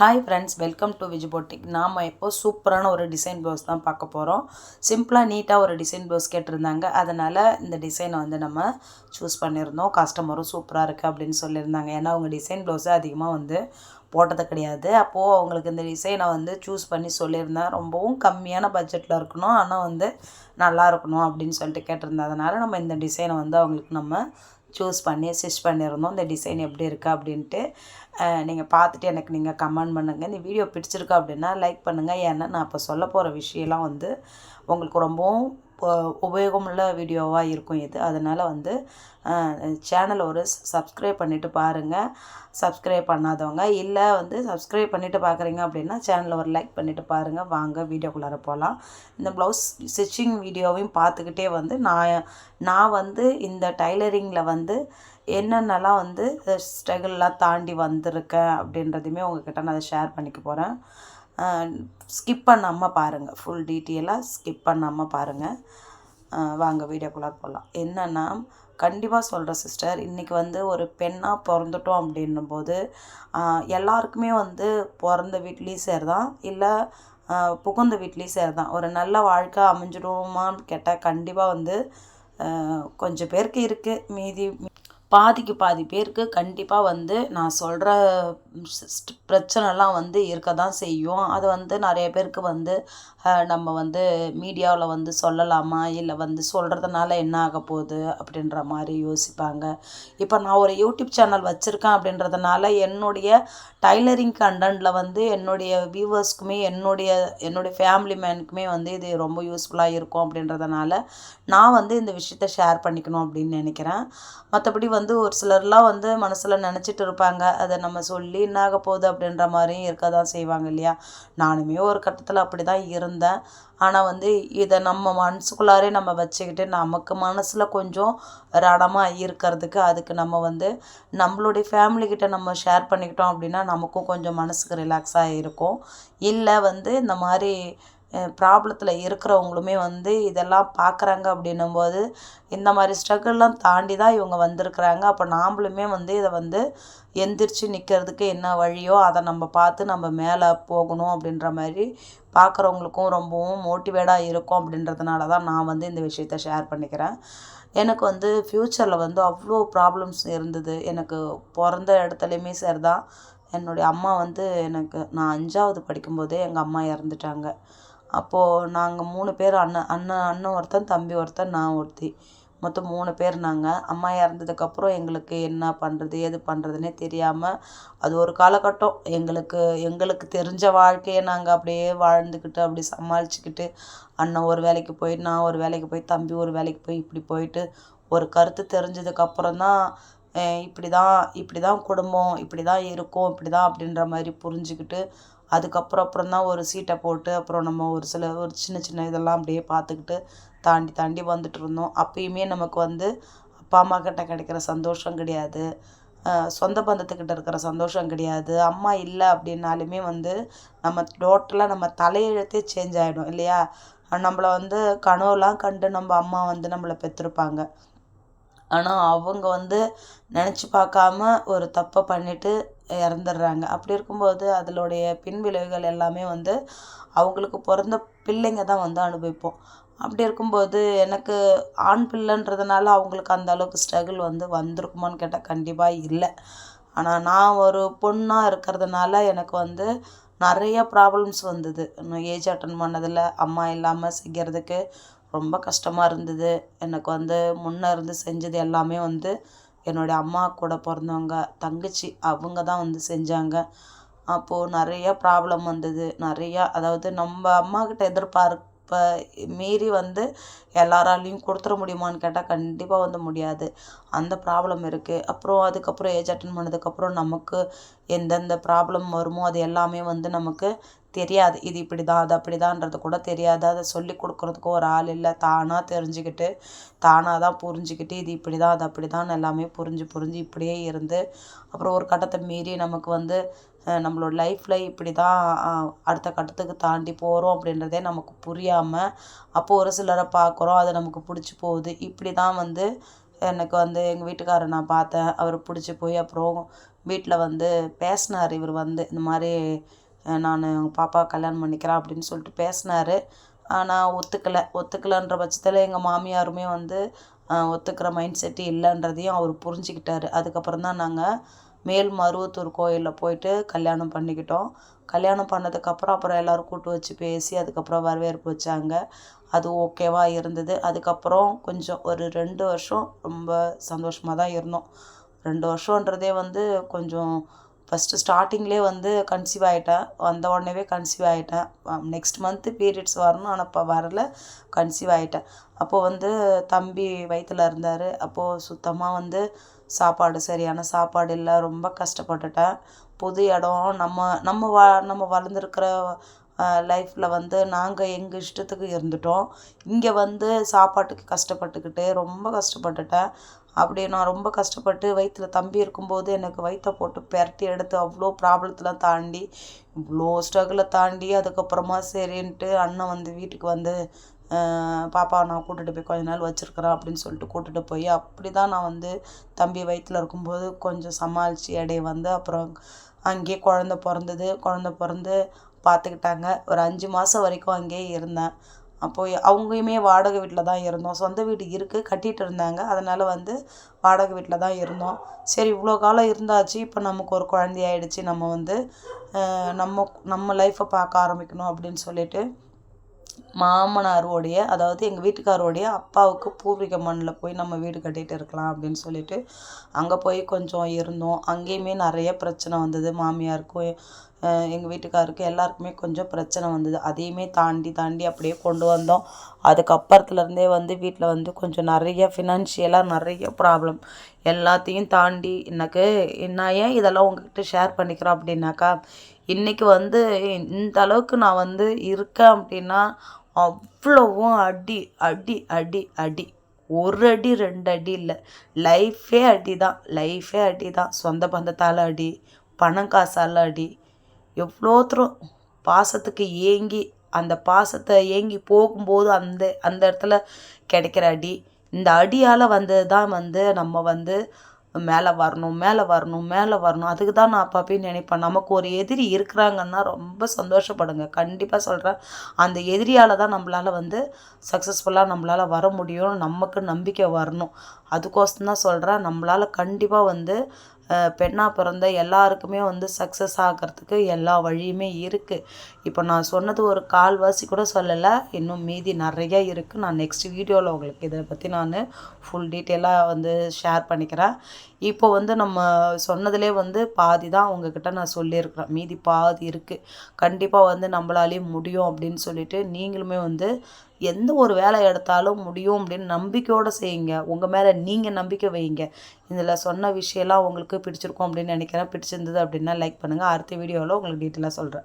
Hi friends, welcome to Viji boutique. நாம் இப்போ சூப்பரான ஒரு டிசைன் ப்ளவுஸ் தான் பார்க்க போகிறோம். சிம்பிளாக நீட்டாக ஒரு டிசைன் ப்ளவுஸ் கேட்டிருந்தாங்க. அதனால் இந்த டிசைனை நம்ம சூஸ் பண்ணியிருந்தோம். கஸ்டமரும் சூப்பராக இருக்குது அப்படின்னு சொல்லியிருந்தாங்க. ஏன்னா அவங்க டிசைன் ப்ளவுஸை அதிகமாக போட்டது கிடையாது. அப்போது அவங்களுக்கு இந்த டிசைனை சூஸ் பண்ணி சொல்லியிருந்தேன். ரொம்பவும் கம்மியான பட்ஜெட்டில் இருக்கணும், ஆனால் நல்லா இருக்கணும் அப்படின்னு சொல்லிட்டு கேட்டிருந்தேன். அதனால் நம்ம இந்த டிசைனை அவங்களுக்கு சூஸ் பண்ணி ஸ்டிச் பண்ணியிருந்தோம். இந்த டிசைன் எப்படி இருக்குது அப்படின்ட்டு நீங்கள் பார்த்துட்டு எனக்கு நீங்கள் கமெண்ட் பண்ணுங்கள். இந்த வீடியோ பிடிச்சிருக்கா அப்படின்னா லைக் பண்ணுங்கள். ஏன்னா நான் இப்போ சொல்ல போகிற விஷயம்லாம் உங்களுக்கு ரொம்பவும் உபயோகமுள்ள வீடியோவாக இருக்கும் இது. அதனால் சேனலை ஒரு சப்ஸ்கிரைப் பண்ணிவிட்டு பாருங்கள். சப்ஸ்கிரைப் பண்ணாதவங்க இல்லை சப்ஸ்கிரைப் பண்ணிவிட்டு பார்க்குறீங்க அப்படின்னா சேனலை ஒரு லைக் பண்ணிவிட்டு பாருங்கள். வாங்க வீடியோக்குள்ளார போகலாம். இந்த ப்ளவுஸ் ஸ்டிச்சிங் வீடியோவையும் பார்த்துக்கிட்டே நான் இந்த டைலரிங்கில் என்னென்னலாம் ஸ்ட்ரகிள்லாம் தாண்டி வந்திருக்கேன் அப்படின்றதையுமே உங்கள்கிட்ட நான் அதை ஷேர் பண்ணிக்க போகிறேன். ஸ்கிப் பண்ணாமல் பாருங்கள், ஃபுல் டீட்டெயிலாக ஸ்கிப் பண்ணாமல் பாருங்கள். வாங்க வீடியோக்குள்ளே போகலாம். என்னென்னா கண்டிப்பாக சொல்கிறேன் சிஸ்டர், இன்றைக்கி ஒரு பெண்ணாக பிறந்துட்டோம் அப்படின்னும்போது எல்லாருக்குமே பிறந்த வீட்லேயும் சரி தான், இல்லை புகுந்த வீட்லேயும் சரி தான், ஒரு நல்ல வாழ்க்கை அமைஞ்சிடுமான்னு கேட்டால் கண்டிப்பாக கொஞ்சம் பேருக்கு இருக்குது. மீதி பாதிக்கு பாதி பேருக்கு கண்டிப்பாக நான் சொல்கிற பிரச்சனைலாம் இருக்க தான் செய்யும். அது நிறைய பேருக்கு நம்ம மீடியாவில் சொல்லலாமா, இல்லை சொல்கிறதுனால என்ன ஆக போகுது அப்படின்ற மாதிரி யோசிப்பாங்க. இப்போ நான் ஒரு யூடியூப் சேனல் வச்சுருக்கேன் அப்படின்றதுனால என்னுடைய டைலரிங் கண்டென்ட்டில் என்னுடைய வியூவர்ஸ்க்குமே என்னுடைய ஃபேமிலி மேனுக்குமே இது ரொம்ப யூஸ்ஃபுல்லாக இருக்கும் அப்படின்றதுனால நான் இந்த விஷயத்த ஷேர் பண்ணிக்கணும் அப்படின்னு நினைக்கிறேன். மற்றபடி ஒரு சிலர்லாம் மனசில் நினச்சிட்டு இருப்பாங்க, அதை நம்ம சொல்லி என்னாக போகுது அப்படின்ற மாதிரியும் இருக்க தான் செய்வாங்க இல்லையா. நானுமே ஒரு கட்டத்தில் அப்படி தான் இருந்தேன். ஆனால் இதை நம்ம மனசுக்குள்ளாரே நம்ம வச்சுக்கிட்டு நமக்கு மனசில் கொஞ்சம் ரணமாக இருக்கிறதுக்கு அதுக்கு நம்ம நம்மளுடைய ஃபேமிலிக்கிட்ட நம்ம ஷேர் பண்ணிக்கிட்டோம் அப்படின்னா நமக்கும் கொஞ்சம் மனசுக்கு ரிலாக்ஸாக இருக்கும். இல்லை இந்த மாதிரி ப்ராப்ளத்தில் இருக்கிறவங்களுமே இதெல்லாம் பார்க்குறாங்க அப்படின்னும்போது இந்த மாதிரி ஸ்ட்ரகிள்லாம் தாண்டி தான் இவங்க வந்திருக்கிறாங்க. அப்போ நாம்ளுமே இதை எந்திரிச்சு நிற்கிறதுக்கு என்ன வழியோ அதை நம்ம பார்த்து நம்ம மேலே போகணும் அப்படின்ற மாதிரி பார்க்குறவங்களுக்கும் ரொம்பவும் மோட்டிவேட்டாக இருக்கும். அப்படின்றதுனால தான் நான் இந்த விஷயத்த ஷேர் பண்ணிக்கிறேன். எனக்கு ஃப்யூச்சரில் அவ்வளோ ப்ராப்ளம்ஸ் இருந்தது. எனக்கு பிறந்த இடத்துலையுமே சரி தான், என்னுடைய அம்மா நான் 5ஆவது படிக்கும்போதே எங்கள் அம்மா இறந்துட்டாங்க. அப்போது நாங்கள் 3 பேர், அண்ணன் ஒருத்தன், தம்பி ஒருத்தன், நான் ஒருத்தி, மொத்தம் 3 பேர். அம்மா இறந்ததுக்கப்புறம் எங்களுக்கு என்ன பண்ணுறது ஏது பண்ணுறதுனே தெரியாமல் அது ஒரு காலகட்டம் எங்களுக்கு தெரிஞ்ச வாழ்க்கையை நாங்கள் அப்படியே வாழ்ந்துக்கிட்டு அப்படி சமாளிச்சுக்கிட்டு அண்ணன் ஒரு வேலைக்கு போய், நான் ஒரு வேலைக்கு போய், தம்பி ஒரு வேலைக்கு போய், இப்படி போயிட்டு ஒரு கருத்து தெரிஞ்சதுக்கப்புறம் தான் இப்படி தான் குடும்பம், இப்படி தான் இருக்கும், இப்படி தான் அப்படின்ற மாதிரி புரிஞ்சுக்கிட்டு அப்புறம் தான் ஒரு சீட்டை போட்டு அப்புறம் நம்ம ஒரு சின்ன சின்ன இதெல்லாம் அப்படியே பார்த்துக்கிட்டு தாண்டி வந்துட்டு இருந்தோம். அப்பயுமே நமக்கு அப்பா அம்மா கிட்ட கிடைக்கிற சந்தோஷம் கிடையாது, சொந்த பந்தத்துக்கிட்ட இருக்கிற சந்தோஷம் கிடையாது. அம்மா இல்லை அப்படின்னாலுமே நம்ம டோட்டலாக நம்ம தலையெழுத்தே சேஞ்ச் ஆகிடும் இல்லையா. நம்மளை கனவுலாம் கண்டு நம்ம அம்மா நம்மளை பெற்றிருப்பாங்க. ஆனால் அவங்க நினச்சி பார்க்காம ஒரு தப்பை பண்ணிவிட்டு இறந்துடுறாங்க. அப்படி இருக்கும்போது அதனுடைய பின்விளைவுகள் எல்லாமே அவங்களுக்கு பிறந்த பிள்ளைங்க தான் அனுபவிப்போம். அப்படி இருக்கும்போது எனக்கு ஆண் பிள்ளைன்றதுனால அவங்களுக்கு அந்த அளவுக்கு ஸ்ட்ரகிள் வந்திருக்குமான்னு கேட்டால் கண்டிப்பாக இல்லை. ஆனால் நான் ஒரு பொண்ணாக இருக்கிறதுனால எனக்கு நிறைய ப்ராப்ளம்ஸ் வந்தது. நான் ஏஜ் அட்டன் பண்ணதில் அம்மா இல்லாமல் செய்கிறதுக்கு ரொம்ப கஷ்டமாக இருந்தது. எனக்கு முன்னே இருந்து செஞ்சது எல்லாமே என்னுடைய அம்மா கூட பிறந்தவங்க தங்கச்சி அவங்க தான் செஞ்சாங்க. அப்போது நிறைய ப்ராப்ளம் வந்தது. நிறையா, அதாவது நம்ம அம்மாக்கிட்ட எதிர்பார்ப்பை மீறி எல்லாராலையும் கொடுத்துட முடியுமான்னு கேட்டால் கண்டிப்பாக முடியாது. அந்த ப்ராப்ளம் இருக்குது. அதுக்கப்புறம் ஏஜ் அட்டன் பண்ணதுக்கப்புறம் நமக்கு எந்தெந்த ப்ராப்ளம் வருமோ அது எல்லாமே நமக்கு தெரியாது. இது இப்படி தான் அது அப்படி தான்ன்றது கூட தெரியாது. அதை சொல்லி கொடுக்குறதுக்கு ஒரு ஆள் இல்லை. தானாக தெரிஞ்சுக்கிட்டு தானாக தான் புரிஞ்சுக்கிட்டு இது இப்படி தான் அது அப்படி தான் எல்லாமே புரிஞ்சு இப்படியே இருந்து அப்புறம் ஒரு கட்டத்தை மீறி நமக்கு நம்மளோட லைஃப்பில் இப்படி தான் அடுத்த கட்டத்துக்கு தாண்டி போகிறோம் அப்படின்றதே நமக்கு புரியாமல் அப்போது ஒரு சிலரை பார்க்குறோம், அது நமக்கு பிடிச்சி போகுது. இப்படி தான் எனக்கு வந்து எங்கள் வீட்டுக்காரரை நான் பார்த்தேன். அவர் பிடிச்சி போய் அப்புறம் வீட்டில் வந்து பேசினார். இவர் வந்து இந்த மாதிரி நான் உங்கள் பாப்பா கல்யாணம் பண்ணிக்கிறேன் அப்படின்னு சொல்லிட்டு பேசினார். ஆனால் ஒத்துக்கலைன்ற பட்சத்தில் எங்கள் மாமியாருமே வந்து ஒத்துக்கிற மைண்ட் செட்டு இல்லைன்றதையும் அவர் புரிஞ்சுக்கிட்டாரு. அதுக்கப்புறம் தான் நாங்கள் மேல்மருவத்தூர் கோயிலில் போயிட்டு கல்யாணம் பண்ணிக்கிட்டோம். கல்யாணம் பண்ணதுக்கப்புறம் அப்புறம் எல்லோரும் கூட்டு வச்சு பேசி அதுக்கப்புறம் வரவேற்பு வச்சாங்க. அது ஓகேவா இருந்தது. அதுக்கப்புறம் கொஞ்சம் ஒரு 2 வருஷம் ரொம்ப சந்தோஷமாக தான் இருந்தோம். 2 வருஷன்றதே வந்து கொஞ்சம் ஃபஸ்ட்டு ஸ்டார்டிங்லேயே வந்து கன்சீவ் ஆகிட்டேன். வந்த உடனேவே கன்சீவ் ஆகிட்டேன். நெக்ஸ்ட் மந்த்து பீரியட்ஸ் வரணும். ஆனால் இப்போ வரல, கன்சீவ் ஆகிட்டேன். அப்போது வந்து தம்பி வயித்துல இருந்தார். அப்போது சுத்தமாக வந்து சாப்பாடு சரியான சாப்பாடு இல்லை. ரொம்ப கஷ்டப்பட்டுட்டேன். புது இடம் நம்ம நம்ம வளர்ந்துருக்கிற லைஃப்பில் வந்து நாங்கள் எங்கள் இஷ்டத்துக்கு இருந்துட்டோம். இங்கே வந்து சாப்பாட்டுக்கு கஷ்டப்பட்டுக்கிட்டு ரொம்ப கஷ்டப்பட்டுட்டேன். அப்படி நான் ரொம்ப கஷ்டப்பட்டு வயித்துல தம்பி இருக்கும்போது எனக்கு வயிற்ற போட்டு பெரட்டி எடுத்து அவ்வளோ ப்ராப்ளத்தெலாம் தாண்டி இவ்வளோ ஸ்ட்ரகிளை தாண்டி அதுக்கப்புறமா சரின்ட்டு அண்ணன் வந்து வீட்டுக்கு வந்து பாப்பாவை நான் கூட்டிகிட்டு போய் கொஞ்ச நாள் வச்சுருக்குறேன் அப்படின்னு சொல்லிட்டு கூட்டிகிட்டு போய் அப்படி தான் நான் வந்து தம்பி வயிற்றில் இருக்கும்போது கொஞ்சம் சமாளித்து இடைய வந்து அப்புறம் அங்கேயே குழந்த பிறந்து பார்த்துக்கிட்டாங்க. ஒரு 5 மாதம் வரைக்கும் அங்கேயே இருந்தேன். அப்போது அவங்கயுமே வாடகை வீட்டில் தான் இருந்தோம். சொந்த வீடு இருக்குது, கட்டிகிட்டு இருந்தாங்க. அதனால் வந்து வாடகை வீட்டில் தான் இருந்தோம். சரி இவ்வளோ காலம் இருந்தாச்சு, இப்போ நமக்கு ஒரு குழந்தையாயிடுச்சு, நம்ம வந்து நம்ம லைஃப்பை பார்க்க ஆரம்பிக்கணும் அப்படின்னு சொல்லிட்டு மாமனாரோடைய அதாவது எங்கள் வீட்டுக்காரோடைய அப்பாவுக்கு பூர்வீக மண்ணில் போய் நம்ம வீடு கட்டிகிட்டு இருக்கலாம் அப்படின்னு சொல்லிட்டு அங்கே போய் கொஞ்சம் இருந்தோம். அங்கேயுமே நிறைய பிரச்சனை வந்தது. மாமியாருக்கும் எங்கள் வீட்டுக்காருக்கு எல்லாருக்குமே கொஞ்சம் பிரச்சனை வந்தது. அதையுமே தாண்டி அப்படியே கொண்டு வந்தோம். அதுக்கப்புறத்துலேருந்தே வந்து வீட்டில் வந்து கொஞ்சம் நிறைய ஃபினான்ஷியலாக நிறைய ப்ராப்ளம் எல்லாத்தையும் தாண்டி நான் ஏன் இதெல்லாம் உங்ககிட்ட ஷேர் பண்ணிக்கிறேன் அப்படின்னாக்கா, இன்றைக்கி வந்து இந்த அளவுக்கு நான் வந்து இருக்கேன் அப்படின்னா அவ்வளவும் அடி அடி அடி அடி 1 அடி 2 அடி இல்லை, லைஃபே அடி தான். சொந்த பந்தத்தால் அடி, பணம் காசால் அடி, எவ்வளோத்தரும் பாசத்துக்கு ஏங்கி அந்த பாசத்தை ஏங்கி போகும்போது அந்த அந்த இடத்துல கிடைக்கிற அடி, இந்த அடியால் வந்தது தான் வந்து நம்ம வந்து மேலே வரணும். அதுக்கு தான் நான் அப்பப்பயும் நினைப்பேன், நமக்கு ஒரு எதிரி இருக்கிறாங்கன்னா ரொம்ப சந்தோஷப்படுங்க. கண்டிப்பாக சொல்கிறேன். அந்த எதிரியால் தான் நம்மளால் வந்து சக்ஸஸ்ஃபுல்லாக நம்மளால் வர முடியும். நமக்கு நம்பிக்கை வரணும். அதுக்கோசரம் தான் சொல்கிறேன், நம்மளால் கண்டிப்பாக வந்து பெண்ணாக பிறந்த எல்லாருக்குமே வந்து சக்ஸஸ் ஆகிறதுக்கு எல்லா வழியுமே இருக்குது. இப்போ நான் சொன்னது ஒரு கால்வாசி கூட சொல்லலை, இன்னும் மீதி நிறைய இருக்குது. நான் நெக்ஸ்ட் வீடியோவில் உங்களுக்கு இதை பற்றி நான் ஃபுல் டீட்டெயிலாக வந்து ஷேர் பண்ணிக்கிறேன். இப்போ வந்து நம்ம சொன்னதிலே வந்து பாதி தான் உங்ககிட்ட நான் சொல்லியிருக்கிறேன், மீதி பாதி இருக்குது. கண்டிப்பாக வந்து நம்மளாலேயும் முடியும் அப்படின்னு சொல்லிட்டு நீங்களுமே வந்து எந்த ஒரு வேலை எடுத்தாலும் முடியும் அப்படின்னு நம்பிக்கையோடு செய்யுங்க. உங்கள் மேலே நீங்கள் நம்பிக்கை வைங்க. இதில் சொன்ன விஷயம்லாம் உங்களுக்கு பிடிச்சிருக்கும் அப்படின்னு நினைக்கிறேன். பிடிச்சிருந்தது அப்படின்னா லைக் பண்ணுங்கள். அடுத்த வீடியோவில் உங்களுக்கு டீட்டெயிலாக சொல்கிறேன்.